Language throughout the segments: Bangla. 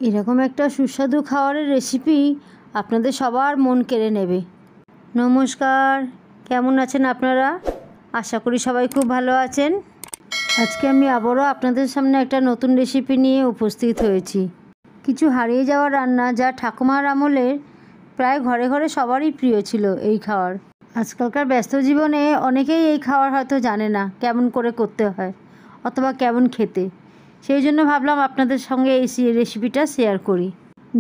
এরকম একটা সুস্বাদু খাবারের রেসিপি আপনাদের সবার মন কেড়ে নেবে। নমস্কার, কেমন আছেন আপনারা? আশা করি সবাই খুব ভালো আছেন। আজকে আমি আবারও আপনাদের সামনে একটা নতুন রেসিপি নিয়ে উপস্থিত হয়েছি। কিছু হারিয়ে যাওয়া রান্না, যা ঠাকুমার আমলের প্রায় ঘরে ঘরে সবারই প্রিয় ছিল এই খাবার। আজকালকার ব্যস্ত জীবনে অনেকেই এই খাবার হয়তো জানে না কেমন করে করতে হয় অথবা কেমন খেতে। সেই জন্য ভাবলাম আপনাদের সঙ্গে এই রেসিপিটা শেয়ার করি।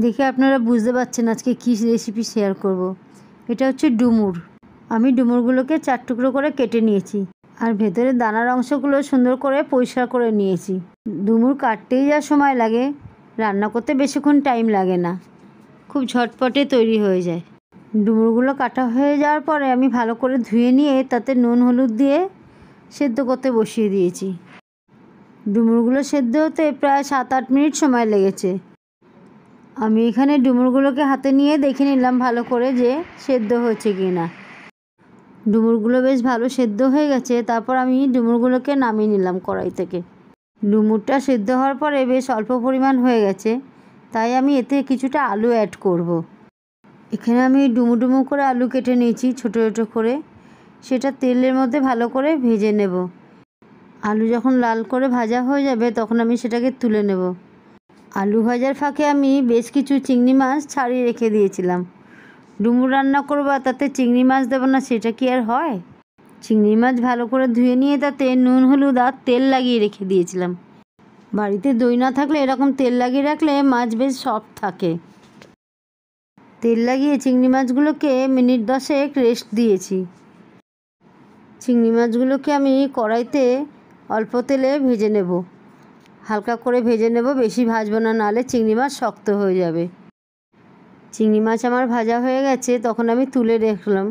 দেখে আপনারা বুঝতে পারছেন আজকে কী রেসিপি শেয়ার করব। এটা হচ্ছে ডুমুর। আমি ডুমুরগুলোকে 4 টুকরো করে কেটে নিয়েছি, আর ভেতরের দানার অংশগুলো সুন্দর করে পরিষ্কার করে নিয়েছি। ডুমুর কাটতেই যা সময় লাগে, রান্না করতে বেশিক্ষণ টাইম লাগে না, খুব ঝটপটে তৈরি হয়ে যায়। ডুমুরগুলো কাটা হয়ে যাওয়ার পরে আমি ভালো করে ধুয়ে নিয়ে তাতে নুন হলুদ দিয়ে সেদ্ধ করতে বসিয়ে দিয়েছি। ডুমুরগুলো সেদ্ধ হতে প্রায় 7-8 মিনিট সময় লেগেছে। আমি এখানে ডুমুরগুলোকে হাতে নিয়ে দেখে নিলাম ভালো করে যে সেদ্ধ হয়েছে কি না। ডুমুরগুলো বেশ ভালো সেদ্ধ হয়ে গেছে। তারপর আমি ডুমুরগুলোকে নামিয়ে নিলাম কড়াই থেকে। ডুমুরটা সেদ্ধ হওয়ার পরে বেশ অল্প পরিমাণ হয়ে গেছে, তাই আমি এতে কিছুটা আলু অ্যাড করব। এখানে আমি ডুমু ডুমু করে আলু কেটে নিয়েছি ছোটো ছোটো করে। সেটা তেলের মধ্যে ভালো করে ভেজে নেব। আলু যখন লাল করে ভাজা হয়ে যাবে তখন আমি সেটাকে তুলে নেব। আলু ভাজার ফাঁকে আমি বেশ কিছু চিংড়ি মাছ ছাড়িয়ে রেখে দিয়েছিলাম। ডুমুর রান্না করবো আর তাতে চিংড়ি মাছ দেবো না, সেটা কি আর হয়? চিংড়ি মাছ ভালো করে ধুয়ে নিয়ে তাতে নুন হলুদ আর তেল লাগিয়ে রেখে দিয়েছিলাম। বাড়িতে দই না থাকলে এরকম তেল লাগিয়ে রাখলে মাছ বেশ সফট থাকে। তেল লাগিয়ে চিংড়ি মাছগুলোকে মিনিট 10 রেস্ট দিয়েছি। চিংড়ি মাছগুলোকে আমি কড়াইতে অল্প তেলে ভেজে নেব, হালকা করে ভেজে নেব, বেশি ভাজবো না, নাহলে চিংড়ি মাছ শক্ত হয়ে যাবে। চিংড়ি মাছ আমার ভাজা হয়ে গেছে, তখন আমি তুলে রাখলাম।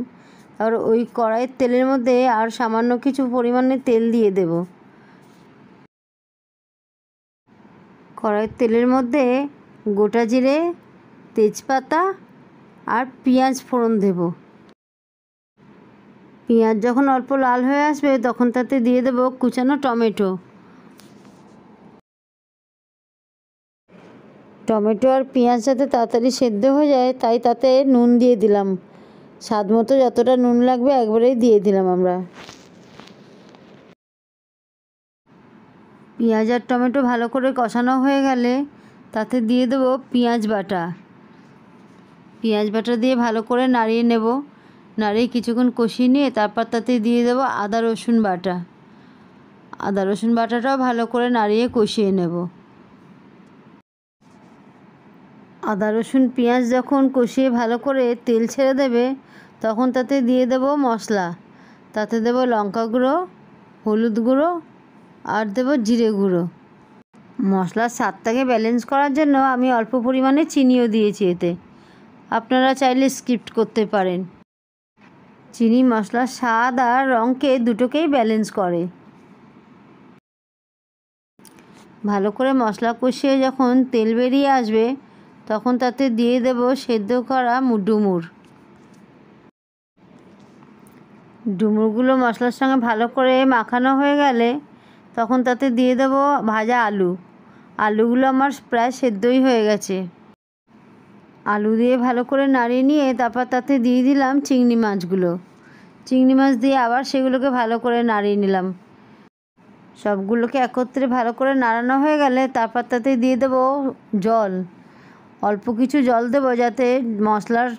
আর ওই কড়াইয়ের তেলের মধ্যে আর সামান্য কিছু পরিমাণে তেল দিয়ে দেব। কড়াইয়ের তেলের মধ্যে গোটা জিরে, তেজপাতা আর পেঁয়াজ ফোড়ন দেব। পেঁয়াজ যখন অল্প লাল হয়ে আসবে তখন তাতে দিয়ে দেব কুচানো টমেটো। টমেটো আর পেঁয়াজ যাতে তাড়াতাড়ি সেদ্ধ হয়ে যায় তাই তাতে নুন দিয়ে দিলাম। স্বাদ মতো যতটা নুন লাগবে একবারেই দিয়ে দিলাম আমরা। পেঁয়াজ আর টমেটো ভালো করে কষানো হয়ে গেলে তাতে দিয়ে দেবো পেঁয়াজ বাটা। পেঁয়াজ বাটা দিয়ে ভালো করে নাড়িয়ে নেব। নাড়িয়ে কিছুক্ষণ কষিয়ে নিয়ে তারপর তাতে দিয়ে দেবো আদা রসুন বাটা। আদা রসুন বাটাটাও ভালো করে নাড়িয়ে কষিয়ে নেব। আদা রসুন পেঁয়াজ যখন কষিয়ে ভালো করে তেল ছেড়ে দেবে তখন তাতে দিয়ে দেব মশলা। তাতে দেব লঙ্কা গুঁড়ো, হলুদ গুঁড়ো আর দেব জিরে গুঁড়ো। মশলার স্বাদটাকে ব্যালেন্স করার জন্য আমি অল্প পরিমাণে চিনিও দিয়েছি এতে। আপনারা চাইলে স্কিপ করতে পারেন। চিনি মশলার স্বাদ আর রঙকে দুটোকেই ব্যালেন্স করে। ভালো করে মশলা কষিয়ে যখন তেল বেরিয়ে আসবে তখন তাতে দিয়ে দেব সেদ্ধ করা ডুমুর। ডুমুরগুলো মশলার সঙ্গে ভালো করে মাখানো হয়ে গেলে তখন তাতে দিয়ে দেব ভাজা আলু। আলুগুলো আমার প্রায় সেদ্ধই হয়ে গেছে। আলু দিয়ে ভালো করে নাড়িয়ে নিয়ে তারপর তাতে দিয়ে দিলাম চিংড়ি মাছগুলো। চিংড়ি মাছ দিয়ে আবার সেগুলোকে ভালো করে নাড়িয়ে নিলাম। সবগুলোকে একত্রে ভালো করে নাড়ানো হয়ে গেলে তারপর তাতে দিয়ে দেব জল। অল্প কিছু জল দেবো যাতে মশলার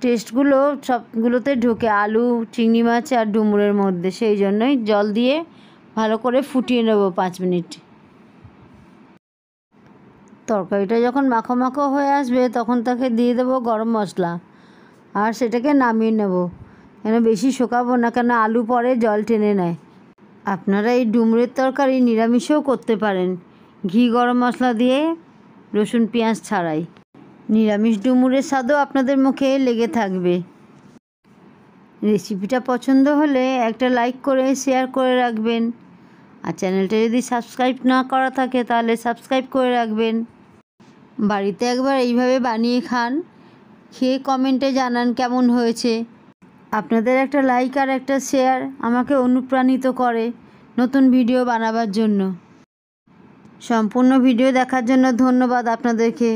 টেস্টগুলো সবগুলোতে ঢোকে, আলু, চিংড়ি মাছ আর ডুমুরের মধ্যে। সেই জন্যই জল দিয়ে ভালো করে ফুটিয়ে নেব 5 মিনিট। তরকারিটা যখন মাখো মাখো হয়ে আসবে তখন তাকে দিয়ে দেবো গরম মশলা আর সেটাকে নামিয়ে নেব। কেন বেশি শোকাবো না, কেন আলু পরে জল টেনে নেয়। আপনারা এই ডুমুরের তরকারি নিরামিষেও করতে পারেন, ঘি গরম মশলা দিয়ে, রসুন পেঁয়াজ ছাড়াই। নিরামিষ ডুমুরের স্বাদও আপনাদের মুখে লেগে থাকবে। রেসিপিটা পছন্দ হলে একটা লাইক করে শেয়ার করে রাখবেন। আর চ্যানেলটা যদি সাবস্ক্রাইব না করা থাকে তাহলে সাবস্ক্রাইব করে রাখবেন। বাড়িতে একবার এইভাবে বানিয়ে খান, খেয়ে কমেন্টে জানান কেমন হয়েছে। আপনাদের একটা লাইক আর একটা শেয়ার আমাকে অনুপ্রাণিত করে নতুন ভিডিও বানাবার জন্য। সম্পূর্ণ ভিডিও দেখার জন্য ধন্যবাদ আপনাদেরকে।